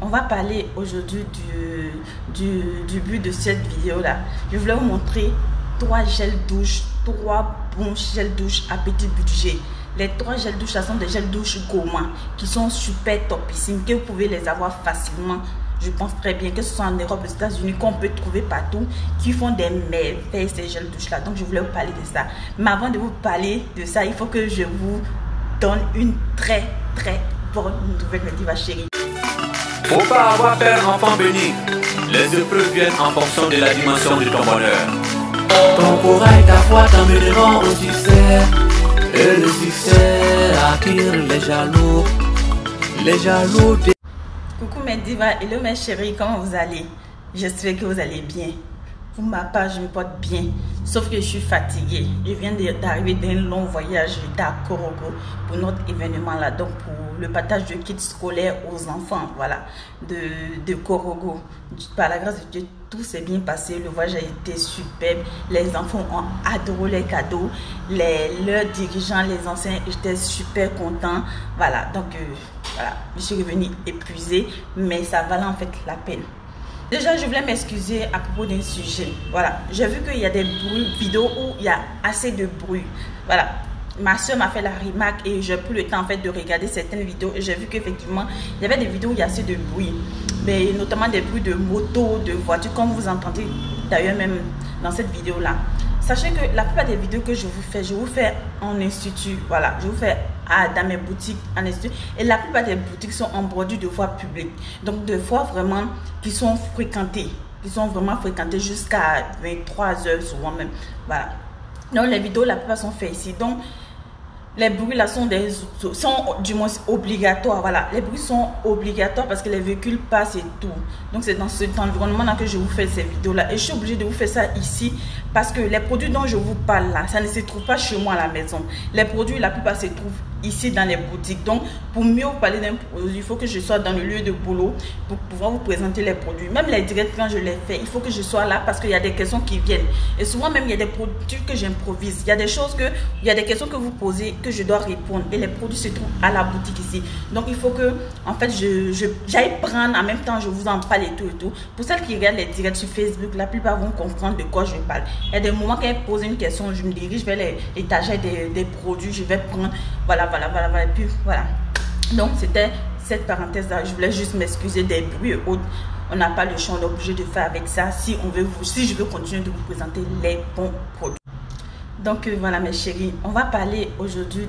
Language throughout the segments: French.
on va parler aujourd'hui du but de cette vidéo là. Je voulais vous montrer 3 gels douche, 3 bons gels douche à petit budget. Les 3 gels douche, ce sont des gels douche gourmands qui sont super topissimes, que vous pouvez les avoir facilement. Je pense très bien que ce soit en Europe, aux États-Unis, qu'on peut trouver partout, qui font des merveilles ces gels douche là. Donc je voulais vous parler de ça. Mais avant de vous parler de ça, il faut que je vous donne une très bonne nouvelle, me dit ma chérie. Faut pas avoir peur, enfant béni. Les épreuves viennent en fonction de la dimension de ton bonheur. Ton courage, ta foi t'emmèneront au succès. Et le succès attire les jaloux. Les jaloux. Coucou mes divas, hello mes chéris, comment vous allez? J'espère que vous allez bien. Pour ma part, je me porte bien, sauf que je suis fatiguée. Je viens d'arriver d'un long voyage, j'étais à Korogo pour notre événement là, donc pour le partage de kits scolaires aux enfants, voilà, de Korogo. Par la grâce de Dieu, tout s'est bien passé, le voyage a été superbe, les enfants ont adoré les cadeaux, leurs dirigeants, les anciens étaient super contents, voilà, donc voilà, je suis revenue épuisée, mais ça valait en fait la peine. Déjà, je voulais m'excuser à propos d'un sujet. Voilà, j'ai vu qu'il y a des bruits vidéos où il y a assez de bruit. Voilà, ma soeur m'a fait la remarque et j'ai plus le temps en fait de regarder certaines vidéos et j'ai vu qu'effectivement, il y avait des vidéos où il y a assez de bruit. Mais notamment des bruits de moto, de voiture, comme vous entendez d'ailleurs même dans cette vidéo-là. Sachez que la plupart des vidéos que je vous fais en institut. Voilà, je vous fais dans mes boutiques en institut. Et la plupart des boutiques sont en bordure de voies publiques. Donc, de voies vraiment qui sont fréquentées. Qui sont vraiment fréquentées jusqu'à 23 h souvent même. Voilà. Donc, les vidéos, la plupart sont faites ici. Donc, les bruits là sont du moins obligatoires. Voilà, les bruits sont obligatoires parce que les véhicules passent et tout. Donc c'est dans cet environnement là que je vous fais ces vidéos là. Et je suis obligée de vous faire ça ici parce que les produits dont je vous parle là, ça ne se trouve pas chez moi à la maison. Les produits, la plupart se trouvent ici dans les boutiques. Donc pour mieux vous parler d'un produit, il faut que je sois dans le lieu de boulot pour pouvoir vous présenter les produits. Même les directs quand je les fais, il faut que je sois là parce qu'il y a des questions qui viennent. Et souvent même il y a des produits que j'improvise. Il y a des choses il y a des questions que vous posez que je dois répondre et les produits se trouvent à la boutique ici. Donc il faut que en fait j'aille prendre en même temps, je vous en parle et tout. Pour celles qui regardent les directs sur Facebook, la plupart vont comprendre de quoi je parle. Il y a des moments quand elles posent une question, je me dirige vers l'étagère des produits, je vais prendre, voilà, et puis voilà. Donc c'était cette parenthèse là, je voulais juste m'excuser des bruits et autres. On n'a pas le choix, on est obligé de faire avec ça si je veux continuer de vous présenter les bons produits. Donc voilà mes chéris, on va parler aujourd'hui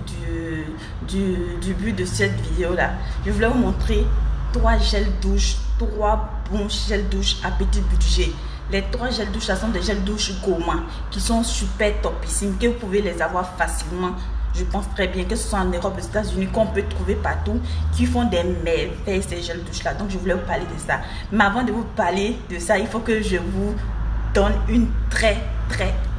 du but de cette vidéo là. Je voulais vous montrer 3 gels douche, 3 bons gels douche à petit budget. Les 3 gels douche, ce sont des gels douche gourmands qui sont super topissimes, que vous pouvez les avoir facilement. Je pense très bien que ce soit en Europe, aux États-Unis, qu'on peut trouver partout, qui font des merveilles ces gels douche là. Donc je voulais vous parler de ça. Mais avant de vous parler de ça, il faut que je vous donne une très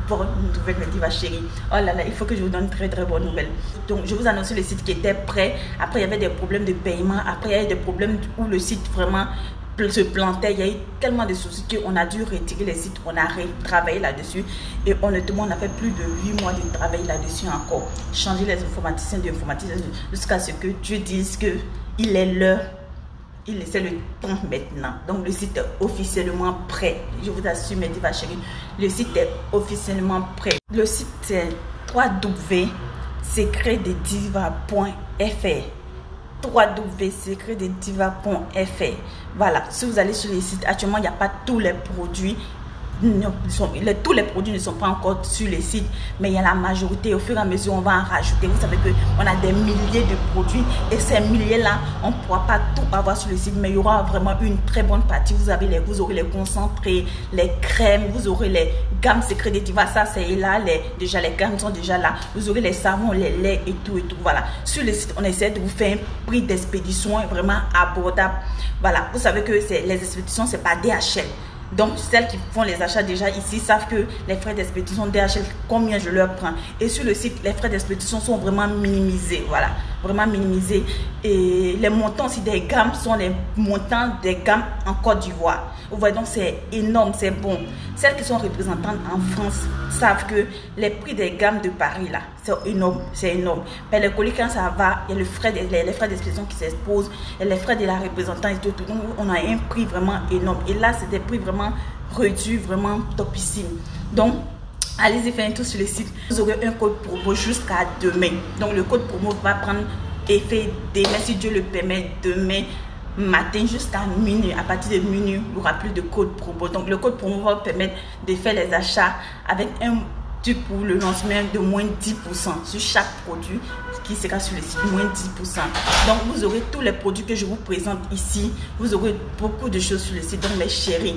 bonne nouvelle, me dit ma chérie. Oh là là, il faut que je vous donne une très bonne nouvelle. Donc je vous annonçais le site qui était prêt. Après il y avait des problèmes de paiement. Après il y a eu des problèmes où le site vraiment se plantait. Il y a eu tellement de soucis qu'on a dû retirer les sites. On a travaillé là-dessus. Et honnêtement, on a fait plus de 8 mois de travail là-dessus encore. Changer les informaticiens jusqu'à ce que Dieu dise que il est l'heure. C'est le temps maintenant. Donc le site est officiellement prêt. Je vous assure, mes divas chéries, le site est officiellement prêt. Le site c'est www.secretdediva.fr. www.secretdediva.fr. Voilà, si vous allez sur le site, actuellement il n'y a pas tous les produits. Tous les produits ne sont pas encore sur le site, mais il y a la majorité. Au fur et à mesure, on va en rajouter. Vous savez qu'on a des milliers de produits et ces milliers-là, on ne pourra pas tout avoir sur le site, mais il y aura vraiment une très bonne partie. Vous aurez les concentrés, les crèmes, vous aurez les gammes Secret de Diva. Ça, c'est là. Déjà, les gammes sont déjà là. Vous aurez les savons, les laits et tout. Voilà. Sur le site, on essaie de vous faire un prix d'expédition vraiment abordable. Voilà. Vous savez que les expéditions, ce n'est pas DHL. Donc, celles qui font les achats déjà ici savent que les frais d'expédition DHL, combien je leur prends. Et sur le site, les frais d'expédition sont vraiment minimisés. Voilà. vraiment minimisé. Et les montants aussi des gammes sont les montants des gammes en Côte d'Ivoire. Vous voyez, donc c'est énorme, c'est bon. Celles qui sont représentantes en France savent que les prix des gammes de Paris là, c'est énorme, c'est énorme. Mais les colis, quand ça va, il y a les frais d'expédition qui s'exposent, il y a les frais de la représentante et tout. Donc on a un prix vraiment énorme. Et là, c'est des prix vraiment réduits, vraiment topissime. Donc allez-y faire un tour sur le site. Vous aurez un code promo jusqu'à demain. Donc le code promo va prendre effet demain, si Dieu le permet, demain matin jusqu'à minuit. À partir de minuit, il n'y aura plus de code promo. Donc le code promo va vous permettre de faire les achats avec un truc pour le lancement de moins 10% sur chaque produit qui sera sur le site, moins 10%. Donc vous aurez tous les produits que je vous présente ici. Vous aurez beaucoup de choses sur le site. Donc mes chéris,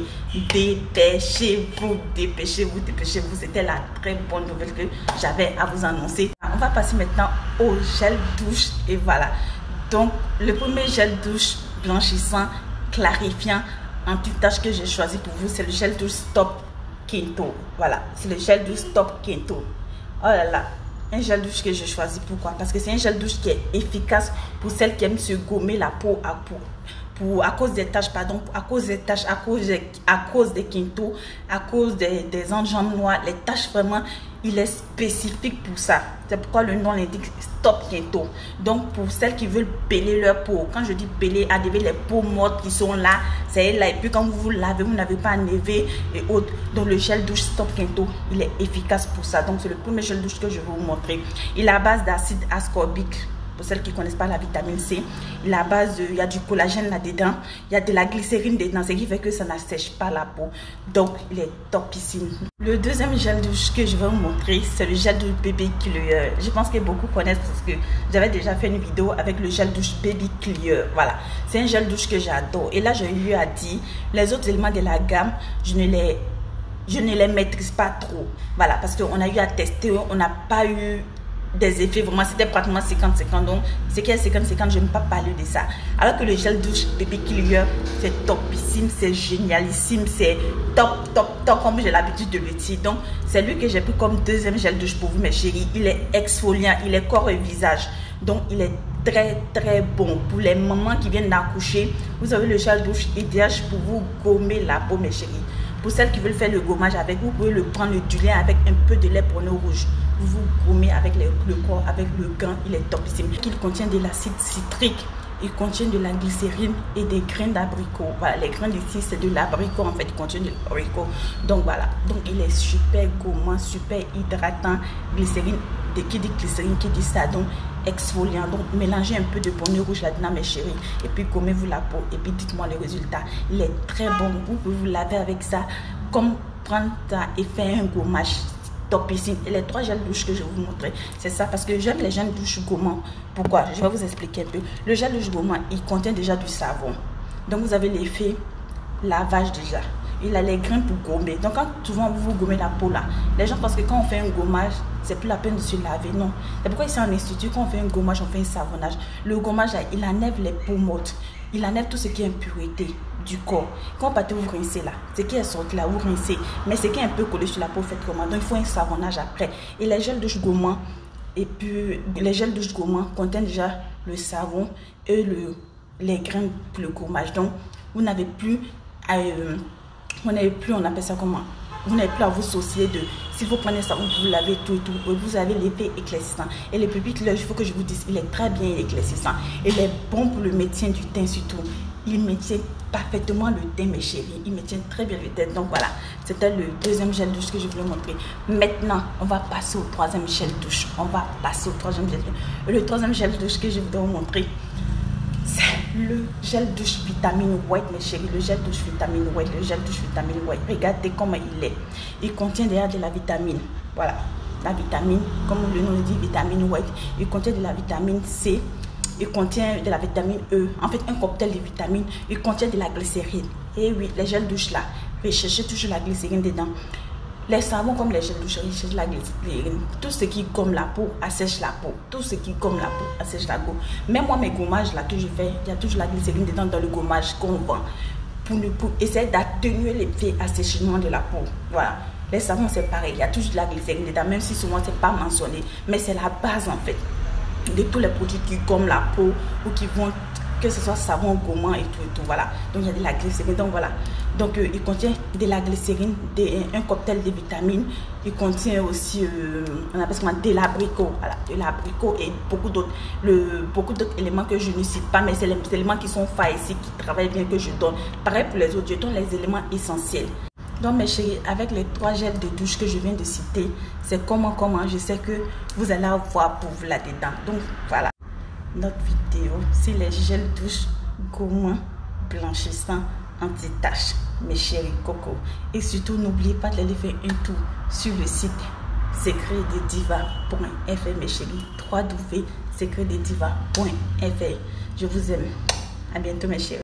dépêchez-vous, dépêchez-vous, dépêchez-vous. C'était la très bonne nouvelle que j'avais à vous annoncer. On va passer maintenant au gel douche et voilà. Donc le premier gel douche blanchissant, clarifiant, anti-tache que j'ai choisi pour vous, c'est le gel douche Stop Kento. Voilà, c'est le gel douche Stop Kento. Oh là là, un gel douche que j'ai choisi. Pourquoi? Parce que c'est un gel douche qui est efficace pour celles qui aiment se gommer la peau à peau. À cause des taches, pardon, à cause des taches, à cause des Kento, à cause des enjambes noires, les taches vraiment, il est spécifique pour ça. C'est pourquoi le nom l'indique Stop Kento. Donc pour celles qui veulent peler leur peau, quand je dis peler, enlever les peaux mortes qui sont là, c'est là. Et puis quand vous vous lavez, vous n'avez pas à enlever et autres. Donc le gel douche Stop Kento, il est efficace pour ça. Donc c'est le premier gel douche que je vais vous montrer. Il est à base d'acide ascorbique. Pour celles qui ne connaissent pas la vitamine C, il y a du collagène là-dedans, il y a de la glycérine dedans, ce qui fait que ça n'assèche pas la peau. Donc, il est topissime. Le deuxième gel douche que je vais vous montrer, c'est le gel douche Baby Clear. Je pense que beaucoup connaissent parce que j'avais déjà fait une vidéo avec le gel douche Baby Clear. Voilà, c'est un gel douche que j'adore. Et là, je lui ai dit, les autres éléments de la gamme, je ne les maîtrise pas trop. Voilà, parce qu'on a eu à tester, on n'a pas eu des effets vraiment, c'était pratiquement 50-50. Donc ce qui est 50-50, je n'aime pas parler de ça. Alors que le gel douche Baby Clear, c'est topissime, c'est génialissime, c'est top comme j'ai l'habitude de le dire. Donc c'est lui que j'ai pris comme deuxième gel douche pour vous mes chéris. Il est exfoliant, il est corps et visage. Donc il est très bon pour les mamans qui viennent d'accoucher. Vous avez le gel douche idéal pour vous gommer la peau mes chéris. Pour celles qui veulent faire le gommage avec, vous pouvez le prendre du lait avec un peu de lait pour nos rouges. Vous gommez avec le corps, avec le gant, il est topissime. Il contient de l'acide citrique, il contient de la glycérine et des graines d'abricot. Voilà, les graines ici, c'est de l'abricot en fait, il contient de l'abricot. Donc voilà, donc il est super gommant, super hydratant. Glycérine, qui dit glycérine, qui dit ça, donc exfoliant. Donc mélangez un peu de bonheur rouge là-dedans mes chéris. Et puis gommez-vous la peau et puis dites-moi les résultats. Il est très bon, vous pouvez vous laver avec ça, comme prendre ça et faire un gommage. Topissime. Et les trois gels douche que je vais vous montrer, c'est ça parce que j'aime les gels douche gommants. Pourquoi? Je vais vous expliquer un peu. Le gel douche gommant, il contient déjà du savon. Donc vous avez l'effet lavage déjà. Il a les grains pour gommer. Donc quand souvent vous gommez la peau là, les gens pensent que quand on fait un gommage, c'est plus la peine de se laver. Non. C'est pourquoi ici en institut, quand on fait un gommage, on fait un savonnage. Le gommage là, il enlève les peaux mortes. Il enlève tout ce qui est impureté du corps. Quand vous partez, vous rincez là. Ce qui est sorti là, vous rincez. Mais ce qui est un peu collé sur la peau, faites comment? Donc il faut un savonnage après. Et les gels douche gommants, et puis les gels douche gommants contiennent déjà le savon et les grains pour le gommage. Donc vous n'avez plus on appelle ça comment? Vous n'avez plus à vous soucier de s'il faut prendre ça, vous lavez tout et tout. Vous avez l'effet éclaircissant. Et le Baby Clear, il faut que je vous dise, il est très bien éclaircissant. Il est bon pour le maintien du teint surtout. Il maintient parfaitement le teint mes chéris. Il maintient très bien le teint. Donc voilà, c'était le deuxième gel douche que je voulais montrer. Maintenant, on va passer au troisième gel douche. Et le troisième gel douche que je voudrais vous montrer, c'est le gel douche vitamine white mes chéris, le gel douche vitamine white, regardez comment il est. Il contient déjà de la vitamine, voilà, la vitamine, comme le nom le dit, vitamine white. Il contient de la vitamine C, il contient de la vitamine E, en fait un cocktail de vitamines. Il contient de la glycérine. Et oui, les gels douche là, recherchez toujours la glycérine dedans. Les savons comme les gels douche recherchent la glycérine. Tout ce qui gomme la peau assèche la peau. Même moi, mes gommages là que je fais, il y a toujours la glycérine dedans dans le gommage qu'on vend. Pour essayer d'atténuer l'effet assèchement de la peau. Voilà. Les savons, c'est pareil. Il y a toujours de la glycérine dedans, même si souvent, c'est pas mentionné. Mais c'est la base en fait. de tous les produits qui gomment la peau ou qui vont, que ce soit savon, gommant et tout, voilà. Donc il y a de la glycérine, donc voilà. Donc il contient de la glycérine, un cocktail de vitamines. Il contient aussi, on appelle ça de l'abricot, voilà, de l'abricot et beaucoup d'autres éléments que je ne cite pas, mais c'est les éléments qui sont faits ici, qui travaillent bien, que je donne. Pareil pour les autres, je donne les éléments essentiels. Donc mes chéris, avec les 3 gels de douche que je viens de citer, c'est comment, je sais que vous allez avoir pour vous là-dedans. Donc voilà, notre vidéo, c'est les gels douche gourmands, blanchissants, anti-taches, mes chéris coco. Et surtout, n'oubliez pas d'aller faire un tour sur le site secretdediva.fr, mes chéris, www.secretdediva.fr. Je vous aime. À bientôt mes chéris.